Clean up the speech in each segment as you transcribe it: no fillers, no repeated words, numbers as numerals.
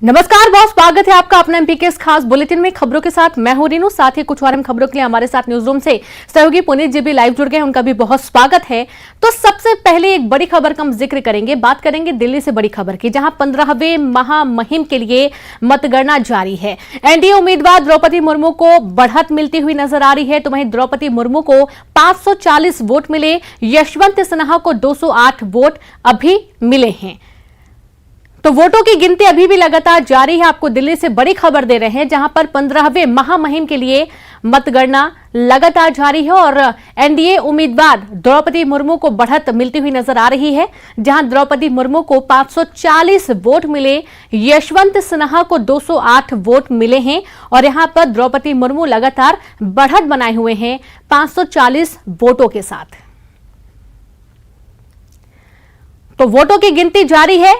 नमस्कार बहुत स्वागत है आपका अपना एमपी के इस खास बुलेटिन में। खबरों के साथ मैं हूं रीनू। साथ ही कुछ और अहम खबरों के लिए हमारे साथ न्यूज रूम से सहयोगी पुनीत जी भी लाइव जुड़ गए हैं, उनका भी बहुत स्वागत है। तो सबसे पहले एक बड़ी खबर का हम जिक्र करेंगे, बात करेंगे दिल्ली से बड़ी खबर की, जहां 15वें महामहिम के लिए मतगणना जारी है। एनडीए उम्मीदवार द्रौपदी मुर्मू को बढ़त मिलती हुई नजर आ रही है, तो वहीं द्रौपदी मुर्मू को 540 वोट मिले, यशवंत सिन्हा को 208 वोट अभी मिले हैं। तो वोटों की गिनती अभी भी लगातार जारी है। आपको दिल्ली से बड़ी खबर दे रहे हैं, जहां पर 15वें महामहिम के लिए मतगणना लगातार जारी है और एनडीए उम्मीदवार द्रौपदी मुर्मू को बढ़त मिलती हुई नजर आ रही है, जहां द्रौपदी मुर्मू को 540 वोट मिले, यशवंत सिन्हा को 208 वोट मिले हैं और यहां पर द्रौपदी मुर्मू लगातार बढ़त बनाए हुए हैं 540 वोटों के साथ। तो वोटों की गिनती जारी है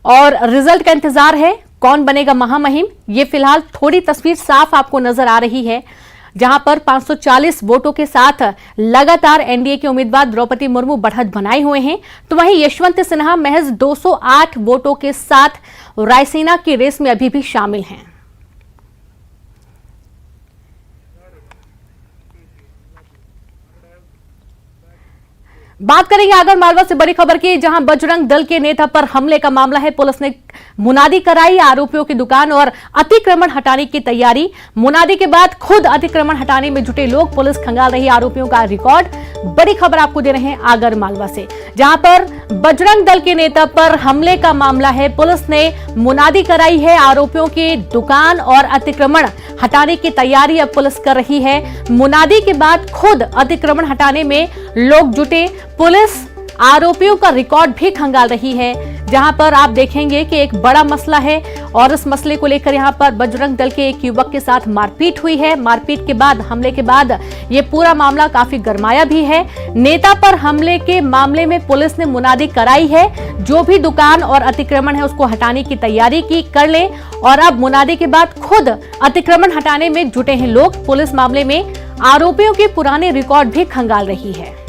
और रिजल्ट का इंतजार है, कौन बनेगा महामहिम। ये फिलहाल थोड़ी तस्वीर साफ आपको नजर आ रही है, जहां पर 540 वोटों के साथ लगातार एनडीए के उम्मीदवार द्रौपदी मुर्मू बढ़त बनाए हुए हैं, तो वहीं यशवंत सिन्हा महज 208 वोटों के साथ रायसीना की रेस में अभी भी शामिल हैं। बात करेंगे आगर मालवा से बड़ी खबर की, जहां बजरंग दल के नेता पर हमले का मामला है। पुलिस ने मुनादी कराई, आरोपियों की दुकान और अतिक्रमण हटाने की तैयारी। मुनादी के बाद खुद अतिक्रमण हटाने में जुटे लोग, पुलिस खंगाल रही आरोपियों का रिकॉर्ड। बड़ी खबर आपको दे रहे हैं आगर मालवा से, जहां पर बजरंग दल के नेता पर हमले का मामला है। पुलिस ने मुनादी कराई है, आरोपियों की दुकान और अतिक्रमण हटाने की तैयारी अब पुलिस कर रही है। मुनादी के बाद खुद अतिक्रमण हटाने में लोग जुटे, पुलिस आरोपियों का रिकॉर्ड भी खंगाल रही है, जहां पर आप देखेंगे कि एक बड़ा मसला है और इस मसले को लेकर यहां पर बजरंग दल के एक युवक के साथ मारपीट हुई है। मारपीट के बाद, हमले के बाद ये पूरा मामला काफी गरमाया भी है। नेता पर हमले के मामले में पुलिस ने मुनादी कराई है, जो भी दुकान और अतिक्रमण है उसको हटाने की तैयारी की कर ले, और अब मुनादी के बाद खुद अतिक्रमण हटाने में जुटे हैं लोग। पुलिस मामले में आरोपियों के पुराने रिकॉर्ड भी खंगाल रही है।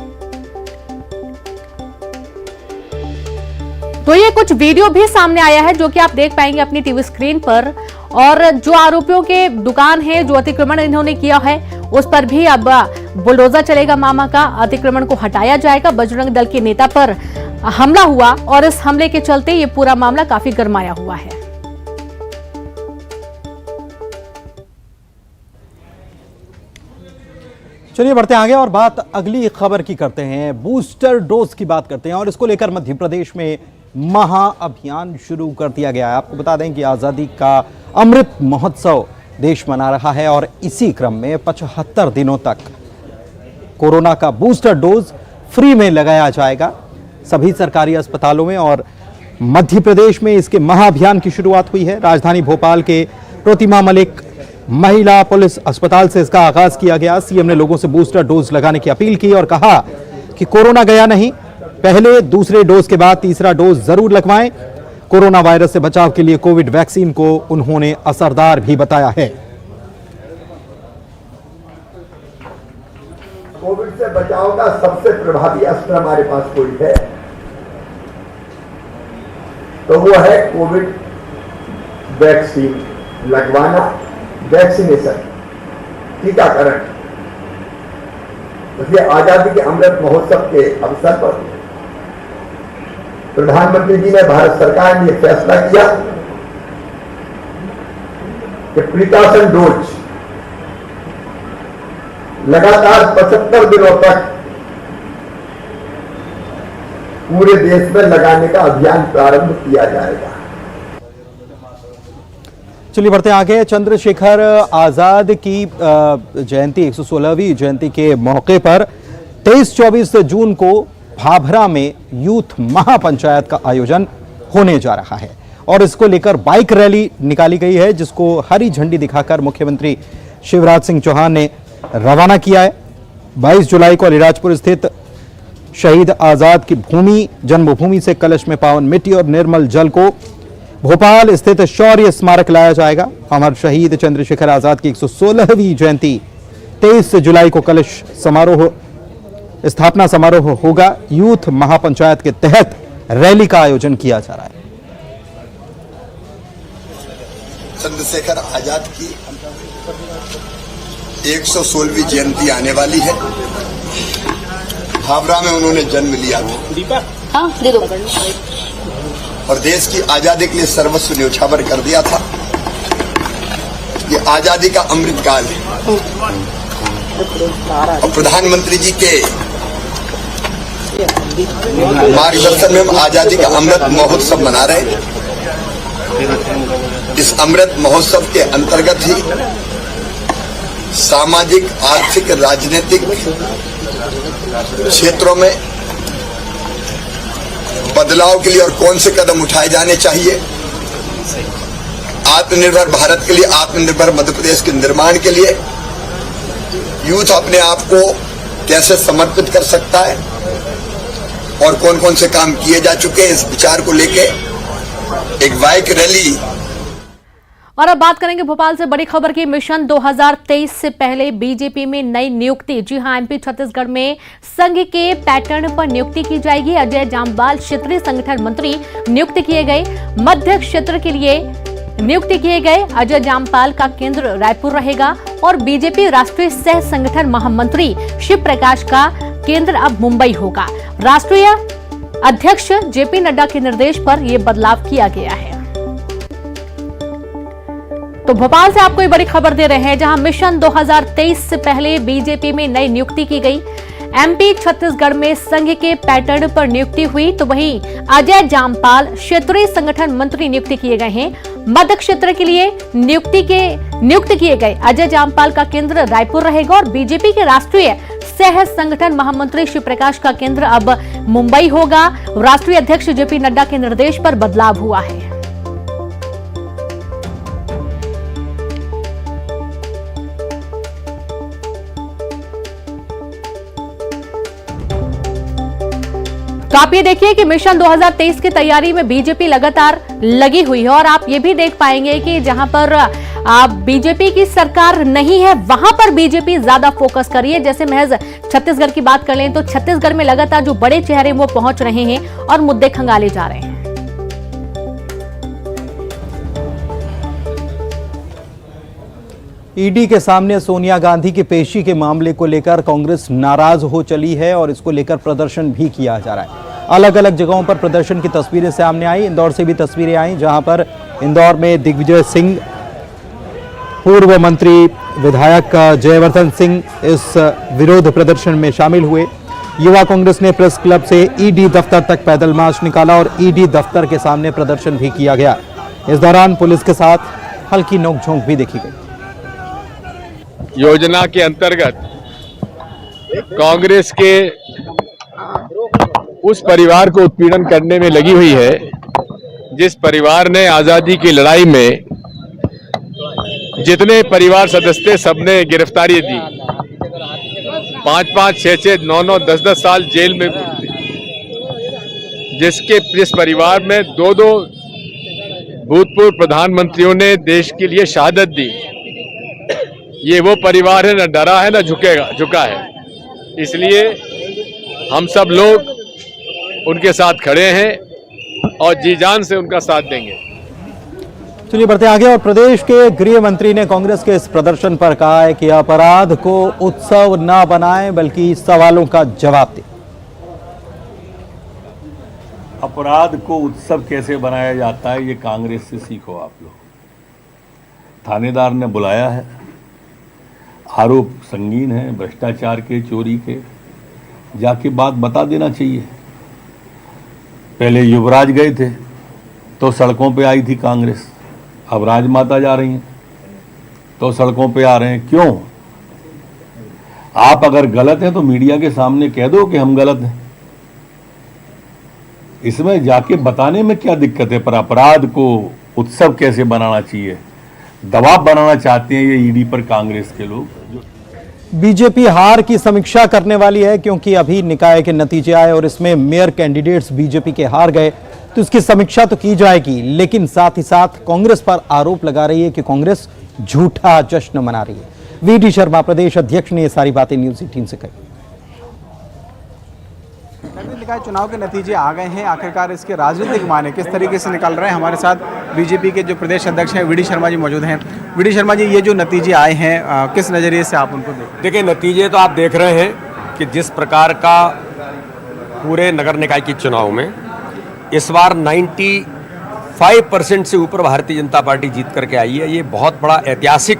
तो ये कुछ वीडियो भी सामने आया है, जो कि आप देख पाएंगे अपनी टीवी स्क्रीन पर, और जो आरोपियों के दुकान है, जो अतिक्रमण इन्होंने किया है, उस पर भी अब बुलडोजर चलेगा मामा का, अतिक्रमण को हटाया जाएगा। बजरंग दल के नेता पर हमला हुआ और इस हमले के चलते ये पूरा मामला काफी गरमाया हुआ है। चलिए बढ़ते हैं आगे और बात अगली खबर की करते हैं। बूस्टर डोज की बात करते हैं और इसको लेकर मध्य प्रदेश में महाअभियान शुरू कर दिया गया है। आपको बता दें कि आजादी का अमृत महोत्सव देश मना रहा है और इसी क्रम में 75 दिनों तक कोरोना का बूस्टर डोज फ्री में लगाया जाएगा सभी सरकारी अस्पतालों में। और मध्य प्रदेश में इसके महाअभियान की शुरुआत हुई है। राजधानी भोपाल के प्रतिमा मलिक महिला पुलिस अस्पताल से इसका आगाज किया गया। सीएम ने लोगों से बूस्टर डोज लगाने की अपील की और कहा कि कोरोना गया नहीं, पहले दूसरे डोज के बाद तीसरा डोज जरूर लगवाएं। कोरोना वायरस से बचाव के लिए कोविड वैक्सीन को उन्होंने असरदार भी बताया है। कोविड से बचाव का सबसे प्रभावी अस्त्र हमारे पास कोई है तो वो है कोविड वैक्सीन लगवाना, वैक्सीनेशन, टीकाकरण। इसलिए आजादी के अमृत महोत्सव के अवसर पर प्रधानमंत्री जी ने, भारत सरकार ने फैसला किया कि प्रिकॉशन डोज लगातार 75 दिनों तक पूरे देश में लगाने का अभियान प्रारंभ किया जाएगा। चलिए बढ़ते आगे। चंद्रशेखर आजाद की जयंती 116वीं जयंती के मौके पर 23-24 जून को भाभरा में यूथ महापंचायत का आयोजन होने जा रहा है और इसको लेकर बाइक रैली निकाली गई है, जिसको हरी झंडी दिखाकर मुख्यमंत्री शिवराज सिंह चौहान ने रवाना किया है। 22 जुलाई को अलीराजपुर स्थित शहीद आजाद की भूमि जन्मभूमि से कलश में पावन मिट्टी और निर्मल जल को भोपाल स्थित शौर्य स्मारक लाया जाएगा। अमर शहीद चंद्रशेखर आजाद की 116वीं जयंती 23 जुलाई को कलश समारोह स्थापना समारोह होगा। यूथ महापंचायत के तहत रैली का आयोजन किया जा रहा है। चंद्रशेखर आजाद की 116वीं जयंती आने वाली है। हावड़ा में उन्होंने जन्म लिया था। हाँ, दे दो। और देश की आजादी के लिए सर्वस्व न्यौछावर कर दिया था। ये आजादी का अमृत काल है और प्रधानमंत्री जी के मार्गदर्शन में हम आजादी का अमृत महोत्सव मना रहे हैं। इस अमृत महोत्सव के अंतर्गत ही सामाजिक, आर्थिक, राजनीतिक क्षेत्रों में बदलाव के लिए और कौन से कदम उठाए जाने चाहिए, आत्मनिर्भर भारत के लिए, आत्मनिर्भर मध्य प्रदेश के निर्माण के लिए यूथ अपने आप को कैसे समर्पित कर सकता है और कौन कौन से काम किए जा चुके हैं, इस विचार को लेके एक बाइक रैली। और अब बात करेंगे भोपाल से बड़ी खबर की। मिशन 2023 से पहले बीजेपी में नई नियुक्ति। जी हां, एमपी छत्तीसगढ़ में संघ के पैटर्न पर नियुक्ति की जाएगी। अजय जामवाल क्षेत्रीय संगठन मंत्री नियुक्त किए गए। मध्य क्षेत्र के लिए नियुक्ति किए गए अजय जामवाल का केंद्र रायपुर रहेगा और बीजेपी राष्ट्रीय सह संगठन महामंत्री शिव प्रकाश का केंद्र अब मुंबई होगा। राष्ट्रीय अध्यक्ष जेपी नड्डा के निर्देश पर यह बदलाव किया गया है। तो भोपाल से आपको ये बड़ी खबर दे रहे हैं, जहां मिशन 2023 से पहले बीजेपी में नई नियुक्ति की गई। एमपी छत्तीसगढ़ में संघ के पैटर्न पर नियुक्ति हुई, तो वहीं अजय जामवाल क्षेत्रीय संगठन मंत्री नियुक्त किए गए हैं। मध्य क्षेत्र के लिए नियुक्त किए गए अजय जामवाल का केंद्र रायपुर रहेगा और बीजेपी के राष्ट्रीय सह संगठन महामंत्री शिव प्रकाश का केंद्र अब मुंबई होगा। राष्ट्रीय अध्यक्ष जेपी नड्डा के निर्देश पर बदलाव हुआ है। तो आप ये देखिए कि मिशन 2023 की तैयारी में बीजेपी लगातार लगी हुई है और आप ये भी देख पाएंगे कि जहां पर बीजेपी की सरकार नहीं है वहां पर बीजेपी ज्यादा फोकस कर रही है। जैसे महज छत्तीसगढ़ की बात कर लें तो छत्तीसगढ़ में लगातार जो बड़े चेहरे वो पहुंच रहे हैं और मुद्दे खंगाले जा रहे हैं। ईडी के सामने सोनिया गांधी की पेशी के मामले को लेकर कांग्रेस नाराज हो चली है और इसको लेकर प्रदर्शन भी किया जा रहा है। अलग अलग जगहों पर प्रदर्शन की तस्वीरें सामने आई। इंदौर से भी तस्वीरें आई, जहां पर इंदौर में दिग्विजय सिंह, पूर्व मंत्री विधायक जयवर्धन सिंह इस विरोध प्रदर्शन में शामिल हुए। युवा कांग्रेस ने प्रेस क्लब से ईडी दफ्तर तक पैदल मार्च निकाला और ईडी दफ्तर के सामने प्रदर्शन भी किया गया। इस दौरान पुलिस के साथ हल्की नोकझोंक भी देखी गई। योजना के अंतर्गत कांग्रेस के उस परिवार को उत्पीड़न करने में लगी हुई है जिस परिवार ने आजादी की लड़ाई में जितने परिवार सदस्य थे सबने गिरफ्तारी दी। 5-5, 6-6, 9-9, 10-10 साल जेल में जिस परिवार में 2-2 भूतपूर्व प्रधानमंत्रियों ने देश के लिए शहादत दी, ये वो परिवार है न डरा है न झुका है। इसलिए हम सब लोग उनके साथ खड़े हैं और जी जान से उनका साथ देंगे। चलिए बढ़ते आगे। और प्रदेश के गृह मंत्री ने कांग्रेस के इस प्रदर्शन पर कहा है कि अपराध को उत्सव न बनाएं बल्कि सवालों का जवाब दें। अपराध को उत्सव कैसे बनाया जाता है ये कांग्रेस से सीखो आप लोग। थानेदार ने बुलाया है, आरोप संगीन है, भ्रष्टाचार के, चोरी के, जाके बात बता देना चाहिए। पहले युवराज गए थे तो सड़कों पे आई थी कांग्रेस, अब राजमाता जा रही हैं तो सड़कों पे आ रहे हैं। क्यों? आप अगर गलत हैं तो मीडिया के सामने कह दो कि हम गलत हैं। इसमें जाके बताने में क्या दिक्कत है? पर अपराध को उत्सव कैसे बनाना चाहिए, दबाव बनाना चाहते हैं ये ईडी पर कांग्रेस के लोग। बीजेपी हार की समीक्षा करने वाली है क्योंकि अभी निकाय के नतीजे आए और इसमें मेयर कैंडिडेट्स बीजेपी के हार गए, तो इसकी समीक्षा तो की जाएगी, लेकिन साथ ही साथ कांग्रेस पर आरोप लगा रही है कि कांग्रेस झूठा जश्न मना रही है। वीडी शर्मा प्रदेश अध्यक्ष ने ये सारी बातें न्यूज़ 18 से कही। निकाय चुनाव के नतीजे आ गए हैं, आखिरकार इसके राजनीतिक मायने किस तरीके से निकल रहे हैं। हमारे साथ बीजेपी के जो प्रदेश अध्यक्ष हैं वी डी शर्मा जी मौजूद हैं। वी डी शर्मा जी, ये जो नतीजे आए हैं किस नज़रिए से आप उनको देखते हैं? देखिए, नतीजे तो आप देख रहे हैं कि जिस प्रकार का पूरे नगर निकाय के चुनाव में इस बार 95% से ऊपर भारतीय जनता पार्टी जीत करके आई है। ये बहुत बड़ा ऐतिहासिक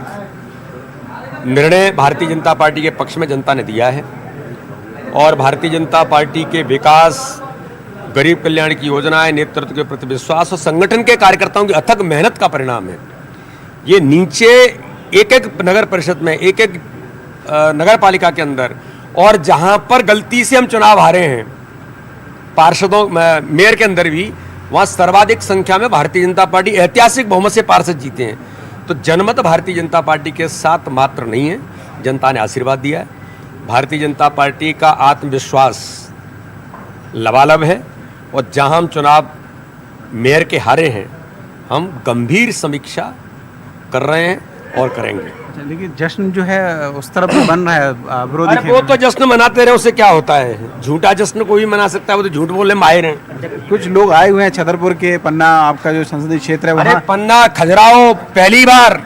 निर्णय भारतीय जनता पार्टी के पक्ष में जनता ने दिया है और भारतीय जनता पार्टी के विकास, गरीब कल्याण की योजनाएं, नेतृत्व के प्रति विश्वास और संगठन के कार्यकर्ताओं की अथक मेहनत का परिणाम है। ये नीचे एक एक नगर परिषद में, एक एक नगर पालिका के अंदर, और जहां पर गलती से हम चुनाव हारे हैं पार्षदों मेयर के अंदर भी, वहां सर्वाधिक संख्या में भारतीय जनता पार्टी ऐतिहासिक बहुमत से पार्षद जीते हैं। तो जनमत भारतीय जनता पार्टी के साथ मात्र नहीं है, जनता ने आशीर्वाद दिया है। भारतीय जनता पार्टी का आत्मविश्वास लबालब है और जहां हम चुनाव मेयर के हारे हैं, हम गंभीर समीक्षा कर रहे हैं और करेंगे। लेकिन जश्न जो है उस तरफ भी बन रहा है विरोधी। अरे वो तो जश्न मनाते रहे, उससे क्या होता है? झूठा जश्न कोई मना सकता है, वो तो झूठ बोलने में माहिर हैं। कुछ लोग आए हुए हैं छतरपुर के, पन्ना आपका जो संसदीय क्षेत्र है अरे वहाँ। पन्ना, खजुराहो, पहली बार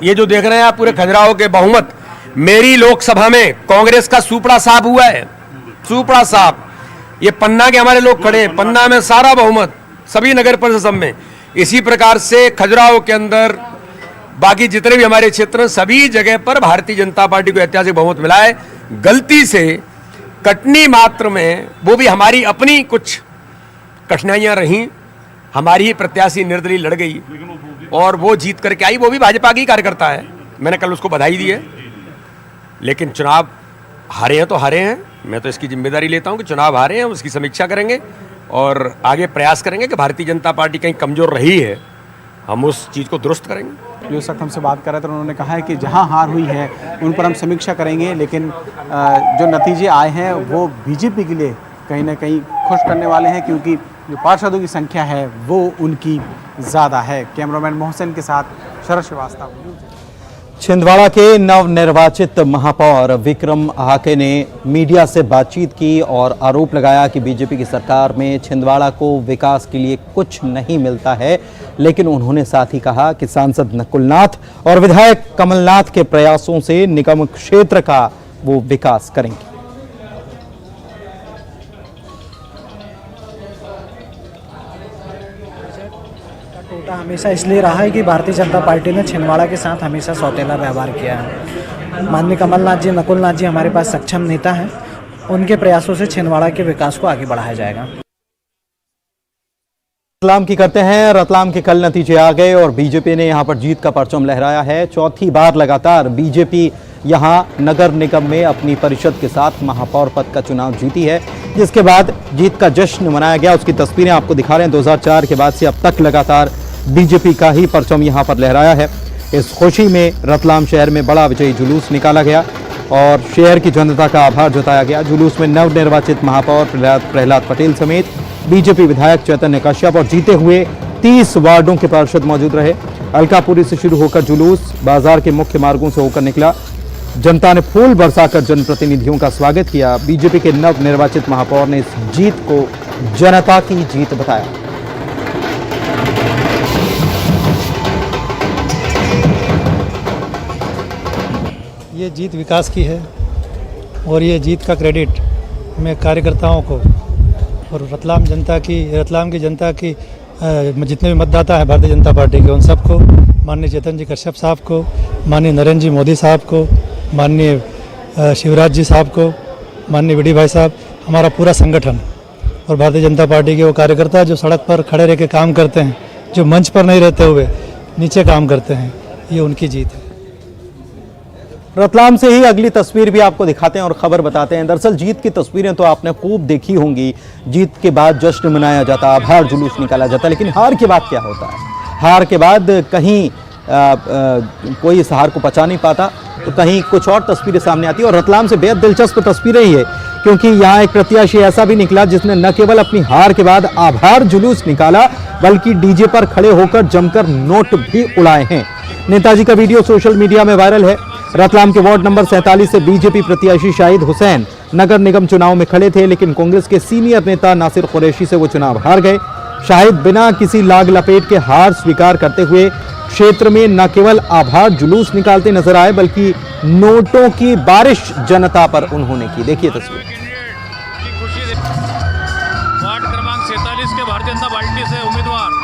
ये जो देख रहे हैं आप पूरे खजुराहो के बहुमत, मेरी लोकसभा में कांग्रेस का सुपड़ा साफ हुआ है, सुपड़ा साफ। ये पन्ना के हमारे लोग खड़े, पन्ना में सारा बहुमत सभी नगर परिषद में। इसी प्रकार से खजुराहो के अंदर बाकी जितने भी हमारे क्षेत्र हैं, सभी जगह पर भारतीय जनता पार्टी को ऐतिहासिक बहुमत मिला है। गलती से कटनी मात्र में, वो भी हमारी अपनी कुछ कठिनाइयां रहीं, हमारी ही प्रत्याशी निर्दलीय लड़ गई और वो जीत करके आई। वो भी भाजपा की कार्यकर्ता है, मैंने कल उसको बधाई दी है। लेकिन चुनाव हारे हैं तो हारे हैं, मैं तो इसकी जिम्मेदारी लेता हूं कि चुनाव हारे हैं, उसकी समीक्षा करेंगे और आगे प्रयास करेंगे कि भारतीय जनता पार्टी कहीं कमजोर रही है, हम उस चीज़ को दुरुस्त करेंगे। जो इस वक्त हमसे बात कर रहे थे उन्होंने कहा है कि जहां हार हुई है उन पर हम समीक्षा करेंगे, लेकिन जो नतीजे आए हैं वो बीजेपी के लिए कहीं ना कहीं खुश करने वाले हैं, क्योंकि जो पार्षदों की संख्या है वो उनकी ज़्यादा है। कैमरामैन मोहसिन के साथ शरद श्रीवास्तव। छिंदवाड़ा के नवनिर्वाचित महापौर विक्रम आके ने मीडिया से बातचीत की और आरोप लगाया कि बीजेपी की सरकार में छिंदवाड़ा को विकास के लिए कुछ नहीं मिलता है। लेकिन उन्होंने साथ ही कहा कि सांसद नकुलनाथ और विधायक कमलनाथ के प्रयासों से निगम क्षेत्र का वो विकास करेंगे। टोटा हमेशा इसलिए रहा है कि भारतीय जनता पार्टी ने छिंदवाड़ा के साथ हमेशा सौतेला व्यवहार किया है। माननीय कमलनाथ जी, नकुलनाथ जी हमारे पास सक्षम नेता हैं, उनके प्रयासों से छिंदवाड़ा के विकास को आगे बढ़ाया जाएगा। रतलाम की करते हैं। रतलाम के कल नतीजे आ गए और बीजेपी ने यहां पर जीत का परचम लहराया है। चौथी बार लगातार बीजेपी यहां नगर निगम में अपनी परिषद के साथ महापौर पद का चुनाव जीती है, जिसके बाद जीत का जश्न मनाया गया। उसकी तस्वीरें आपको दिखा रहे हैं। 2004 के बाद से अब तक लगातार बीजेपी का ही परचम यहां पर लहराया है। इस खुशी में रतलाम शहर में बड़ा विजयी जुलूस निकाला गया और शहर की जनता का आभार जताया गया। जुलूस में नवनिर्वाचित महापौर प्रहलाद पटेल समेत बीजेपी विधायक चैतन्य कश्यप और जीते हुए 30 वार्डों के पार्षद मौजूद रहे। अलकापुरी से शुरू होकर जुलूस बाजार के मुख्य मार्गों से होकर निकला। जनता ने फूल बरसाकर जनप्रतिनिधियों का स्वागत किया। बीजेपी के नवनिर्वाचित महापौर ने इस जीत को जनता की जीत बताया। ये जीत विकास की है और ये जीत का क्रेडिट मैं कार्यकर्ताओं को और रतलाम की जनता की जितने भी मतदाता हैं भारतीय जनता पार्टी के, उन सबको, माननीय चैतन्य जी कश्यप साहब को, माननीय नरेंद्र जी मोदी साहब को, माननीय शिवराज जी साहब को, माननीय वीडी भाई साहब, हमारा पूरा संगठन और भारतीय जनता पार्टी के वो कार्यकर्ता जो सड़क पर खड़े रह के काम करते हैं, जो मंच पर नहीं रहते हुए नीचे काम करते हैं, ये उनकी जीत है। रतलाम से ही अगली तस्वीर भी आपको दिखाते हैं और खबर बताते हैं। दरअसल जीत की तस्वीरें तो आपने खूब देखी होंगी। जीत के बाद जश्न मनाया जाता, आभार जुलूस निकाला जाता, लेकिन हार के बाद क्या होता है? हार के बाद कहीं कोई इस हार को पचा नहीं पाता, तो कहीं कुछ और तस्वीरें सामने आती है। और रतलाम से बेहद दिलचस्प तस्वीरें ही है, क्योंकि यहाँ एक प्रत्याशी ऐसा भी निकला जिसने न केवल अपनी हार के बाद आभार जुलूस निकाला, बल्कि डीजे पर खड़े होकर जमकर नोट भी उड़ाए हैं। नेताजी का वीडियो सोशल मीडिया में वायरल है। रतलाम के वार्ड नंबर 47 से बीजेपी प्रत्याशी शाहिद हुसैन नगर निगम चुनाव में खड़े थे, लेकिन कांग्रेस के सीनियर नेता नासिर कुरैशी से वो चुनाव हार गए। शाहिद बिना किसी लाग लपेट के हार स्वीकार करते हुए क्षेत्र में न केवल आभार जुलूस निकालते नजर आए, बल्कि नोटों की बारिश जनता पर उन्होंने की। देखिए तस्वीर। वार्ड क्रमांक 47 के भारतीय जनता पार्टी से उम्मीदवार।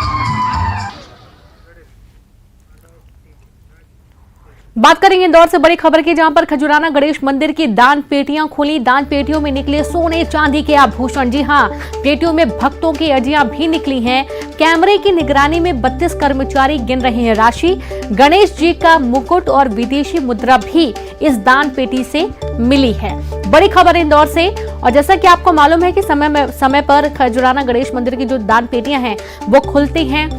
बात करेंगे इंदौर से बड़ी खबर की, जहां पर खजुराना गणेश मंदिर की दान पेटियां खुली। दान पेटियों में निकले सोने चांदी के आभूषण। जी हां, पेटियों में भक्तों की अर्जियां भी निकली हैं। कैमरे की निगरानी में 32 कर्मचारी गिन रहे हैं राशि। गणेश जी का मुकुट और विदेशी मुद्रा भी इस दान पेटी से मिली है। बड़ी खबर इंदौर से। और जैसा कि आपको मालूम है कि समय पर खजुराना गणेश मंदिर की जो दान पेटियां हैं वो खुलती हैं।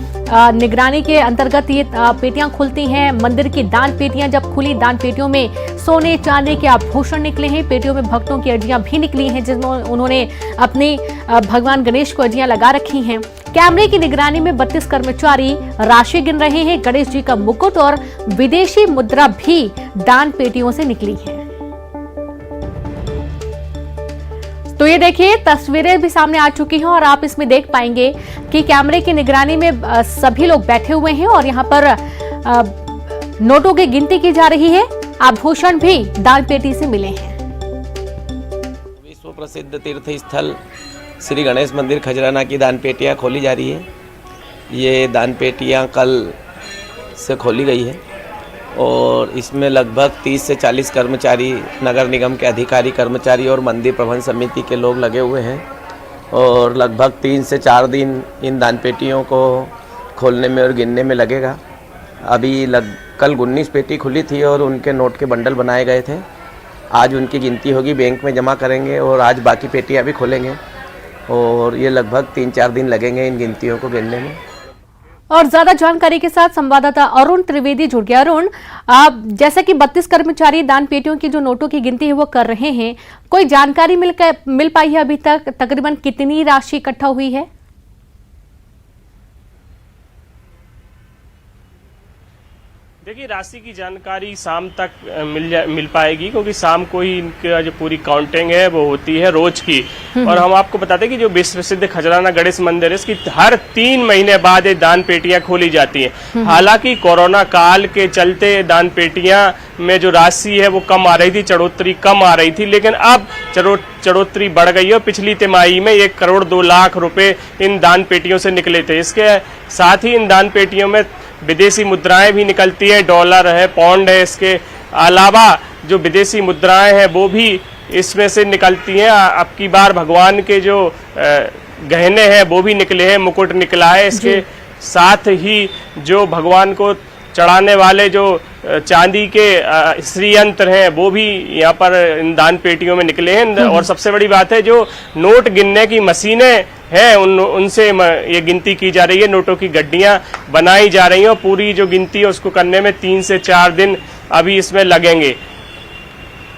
निगरानी के अंतर्गत ये पेटियां खुलती हैं। मंदिर की दान पेटियां जब खुली, दान पेटियों में सोने चांदी के आभूषण निकले हैं। पेटियों में भक्तों की अर्जियां भी निकली हैं, जिसमें उन्होंने अपनी भगवान गणेश को अर्जियां लगा रखी हैं। कैमरे की निगरानी में 32 कर्मचारी राशि गिन रहे हैं। गणेश जी का मुकुट और विदेशी मुद्रा भी दान पेटियों से निकली है। तो ये देखिए, तस्वीरें भी सामने आ चुकी हैं और आप इसमें देख पाएंगे कि कैमरे की निगरानी में सभी लोग बैठे हुए हैं और यहाँ पर नोटों की गिनती की जा रही है। आभूषण भी दान पेटी से मिले हैं। विश्व प्रसिद्ध तीर्थ स्थल श्री गणेश मंदिर खजराना की दान पेटियां खोली जा रही है। ये दान पेटियां कल से खोली गई है और इसमें लगभग 30 से 40 कर्मचारी, नगर निगम के अधिकारी कर्मचारी और मंदिर प्रबंध समिति के लोग लगे हुए हैं और लगभग 3 से 4 दिन इन दान पेटियों को खोलने में और गिनने में लगेगा। अभी कल 19 पेटी खुली थी और उनके नोट के बंडल बनाए गए थे। आज उनकी गिनती होगी, बैंक में जमा करेंगे और आज बाकी पेटियां भी खोलेंगे और ये लगभग 3-4 दिन लगेंगे इन गिनतियों को गिनने में। और ज्यादा जानकारी के साथ संवाददाता अरुण त्रिवेदी जुड़ गया। अरुण, जैसे कि 32 कर्मचारी दान पेटियों की जो नोटों की गिनती है वो कर रहे हैं, कोई जानकारी मिल पाई है अभी तक? तकरीबन कितनी राशि इकट्ठा हुई है? देखिए, राशि की जानकारी शाम तक मिल पाएगी, क्योंकि शाम को ही इनका जो पूरी काउंटिंग है वो होती है रोज की। और हम आपको बताते हैं कि जो विश्व प्रसिद्ध खजराना गणेश मंदिर है, इसकी हर 3 महीने बाद ये दान पेटियां खोली जाती हैं। हालांकि कोरोना काल के चलते दान पेटियां में जो राशि है वो कम आ रही थी, चढ़ोतरी कम आ रही थी, लेकिन अब चढ़ोतरी बढ़ गई है। पिछली तिमाही में 1 करोड़ 2 लाख रुपए इन दान पेटियों से निकले थे। इसके साथ ही इन दान पेटियों में विदेशी मुद्राएं भी निकलती है, डॉलर है, पौंड है। इसके अलावा जो विदेशी मुद्राएं हैं वो भी इसमें से निकलती हैं। अब की बार भगवान के जो गहने हैं वो भी निकले हैं, मुकुट निकला है। इसके साथ ही जो भगवान को चढ़ाने वाले जो चांदी के श्रीयंत्र हैं वो भी यहाँ पर इन दान पेटियों में निकले हैं। और सबसे बड़ी बात है, जो नोट गिनने की मशीनें हैं उनसे ये गिनती की जा रही है। नोटों की गड्डियां बनाई जा रही हैं और पूरी जो गिनती है उसको करने में 3 से 4 दिन अभी इसमें लगेंगे।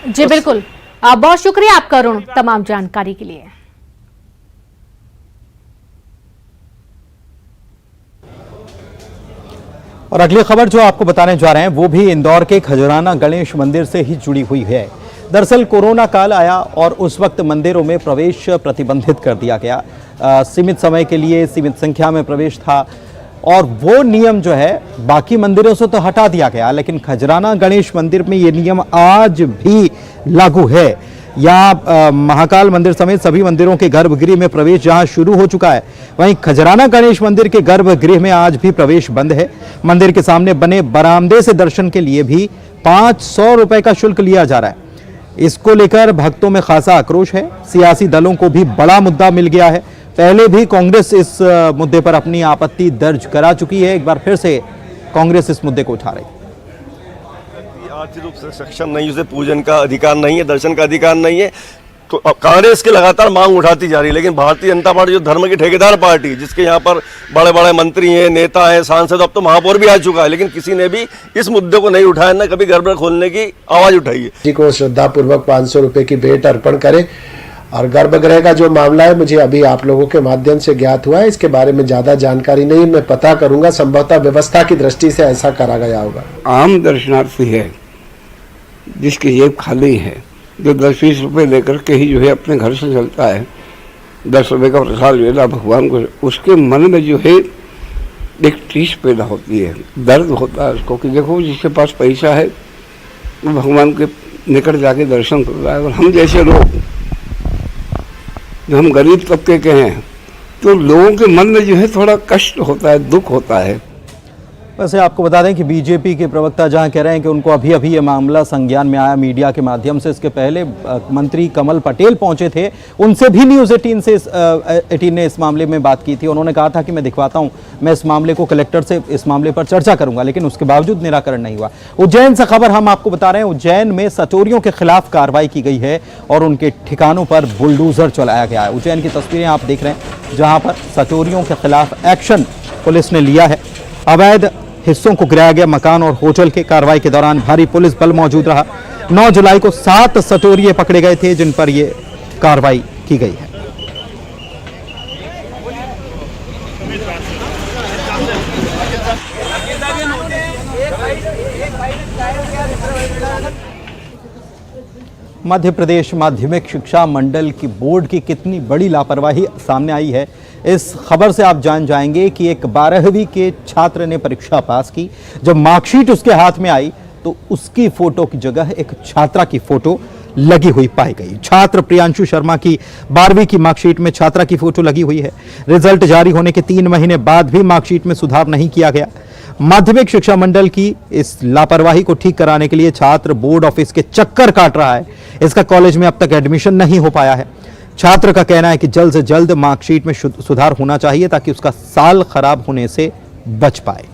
जी बिल्कुल, बहुत शुक्रिया आपका अरुण तमाम जानकारी के लिए। और अगली खबर जो आपको बताने जा रहे हैं वो भी इंदौर के खजुराना गणेश मंदिर से ही जुड़ी हुई है। दरअसल कोरोना काल आया और उस वक्त मंदिरों में प्रवेश प्रतिबंधित कर दिया गया। सीमित समय के लिए सीमित संख्या में प्रवेश था और वो नियम जो है बाकी मंदिरों से तो हटा दिया गया, लेकिन खजुराना गणेश मंदिर में ये नियम आज भी लागू है। यहाँ महाकाल मंदिर समेत सभी मंदिरों के गर्भगृह में प्रवेश जहाँ शुरू हो चुका है, वहीं खजुराना गणेश मंदिर के गर्भगृह में आज भी प्रवेश बंद है। मंदिर के सामने बने बरामदे से दर्शन के लिए भी 500 रुपए का शुल्क लिया जा रहा है। इसको लेकर भक्तों में खासा आक्रोश है। सियासी दलों को भी बड़ा मुद्दा मिल गया है। पहले भी कांग्रेस इस मुद्दे पर अपनी आपत्ति दर्ज करा चुकी है। एक बार फिर से कांग्रेस इस मुद्दे को उठा रही है। आर्थिक रूप से सक्षम नहीं, उसे पूजन का अधिकार नहीं है, दर्शन का अधिकार नहीं है, तो कांग्रेस की लगातार मांग उठाती जा रही है। लेकिन भारतीय जनता पार्टी जो धर्म की ठेकेदार पार्टी, जिसके यहाँ पर बड़े बड़े मंत्री हैं, नेता हैं, सांसद, अब तो महापौर भी आ चुका है, लेकिन किसी ने भी इस मुद्दे को नहीं उठाया, न कभी गर्भगृह खोलने की आवाज उठाई है। जी को श्रद्धापूर्वक 500 रुपए की भेंट अर्पण करें। और गर्भगृह का जो मामला है, मुझे अभी आप लोगों के माध्यम से ज्ञात हुआ है, इसके बारे में ज्यादा जानकारी नहीं, मैं पता करूंगा। संभवतः व्यवस्था की दृष्टि से ऐसा करा गया होगा। आम दर्शनार्थी है जिसकी जेब खाली है, जो 10-20 रुपये लेकर के ही जो है अपने घर से चलता है, 10 रुपये का प्रसाद लेना भगवान को, उसके मन में जो है एक टीस पैदा होती है, दर्द होता है उसको कि देखो जिसके पास पैसा है वो भगवान के निकट जाके दर्शन कर रहा है, और हम जैसे लोग जो हम गरीब तबके के हैं तो लोगों के मन में जो है थोड़ा कष्ट होता है, दुख होता है। वैसे आपको बता दें कि बीजेपी के प्रवक्ता जहां कह रहे हैं कि उनको अभी अभी ये मामला संज्ञान में आया मीडिया के माध्यम से, इसके पहले मंत्री कमल पटेल पहुंचे थे, उनसे भी न्यूज़ 18 ने इस मामले में बात की थी। उन्होंने कहा था कि मैं दिखवाता हूं, मैं इस मामले को कलेक्टर से इस मामले पर चर्चा करूंगा, लेकिन उसके बावजूद निराकरण नहीं हुआ। उज्जैन से खबर हम आपको बता रहे हैं, उज्जैन में सटोरियों के खिलाफ कार्रवाई की गई है और उनके ठिकानों पर बुलडोजर चलाया गया है। उज्जैन की तस्वीरें आप देख रहे हैं जहां पर सटोरियों के खिलाफ एक्शन पुलिस ने लिया है। अवैध हिस्सों को गिराया गया मकान और होटल के कार्रवाई के दौरान भारी पुलिस बल मौजूद रहा। 9 जुलाई को 7 सटोरिये पकड़े गए थे जिन पर यह कार्रवाई की गई है। मध्य प्रदेश माध्यमिक शिक्षा मंडल की बोर्ड की कितनी बड़ी लापरवाही सामने आई है, इस खबर से आप जान जाएंगे कि एक 12वीं के छात्र ने परीक्षा पास की, जब मार्कशीट उसके हाथ में आई तो उसकी फोटो की जगह एक छात्रा की फोटो लगी हुई पाई गई। छात्र प्रियांशु शर्मा की 12वीं की मार्कशीट में छात्रा की फोटो लगी हुई है। रिजल्ट जारी होने के 3 महीने बाद भी मार्कशीट में सुधार नहीं किया गया। माध्यमिक शिक्षा मंडल की इस लापरवाही को ठीक कराने के लिए छात्र बोर्ड ऑफिस के चक्कर काट रहा है। इसका कॉलेज में अब तक एडमिशन नहीं हो पाया है। छात्र का कहना है कि जल्द से जल्द मार्कशीट में सुधार होना चाहिए ताकि उसका साल खराब होने से बच पाए।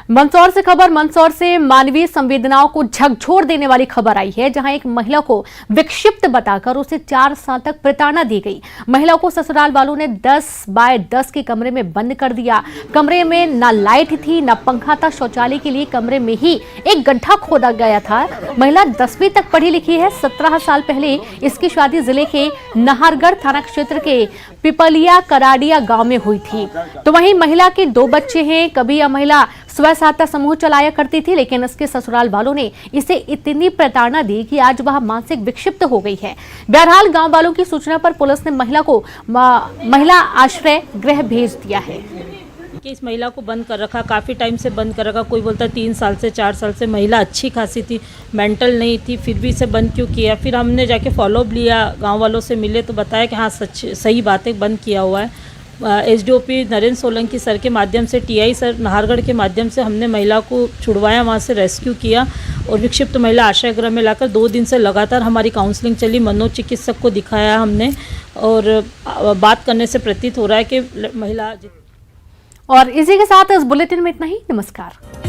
मंदसौर से खबर, मंदसौर से मानवीय संवेदनाओं को झकझोर देने वाली खबर आई है, जहां एक महिला को विक्षिप्त बताकर उसे 4 साल तक प्रताड़ना दी गई। महिला को ससुराल वालों ने 10 बाय 10 के कमरे में बंद कर दिया। कमरे में ना लाइट थी, ना पंखा था। शौचालय के लिए कमरे में ही एक गड्ढा खोदा गया था। महिला 10वीं तक पढ़ी लिखी है। 17 साल पहले इसकी शादी जिले के नाहरगढ़ थाना क्षेत्र के पिपलिया कराडिया गांव में हुई थी। तो वहीं महिला के 2 बच्चे हैं। कभी यह महिला स्वयं सहायता समूह चलाया करती थी, लेकिन इसके ससुराल वालों ने इसे इतनी प्रताड़ना दी कि आज वह मानसिक विक्षिप्त हो गई है। बहरहाल गांव वालों की सूचना पर पुलिस ने महिला को महिला आश्रय गृह भेज दिया है। कि इस महिला को बंद कर रखा, काफ़ी टाइम से बंद कर रखा। कोई बोलता 3 साल से 4 साल से। महिला अच्छी खासी थी, मेंटल नहीं थी, फिर भी इसे बंद क्यों किया। फिर हमने जाके फॉलोअप लिया, गांव वालों से मिले तो बताया कि हाँ सही बात है, बंद किया हुआ है। SDOP नरेंद्र सोलंकी सर के माध्यम से, TI सर नाहरगढ़ के माध्यम से हमने महिला को छुड़वाया, वहाँ से रेस्क्यू किया और विक्षिप्त महिला आश्रय गृह में लाकर 2 दिन से लगातार हमारी काउंसलिंग चली। मनोचिकित्सक को दिखाया हमने और बात करने से प्रतीत हो रहा है कि महिला। और इसी के साथ इस बुलेटिन में इतना ही। नमस्कार।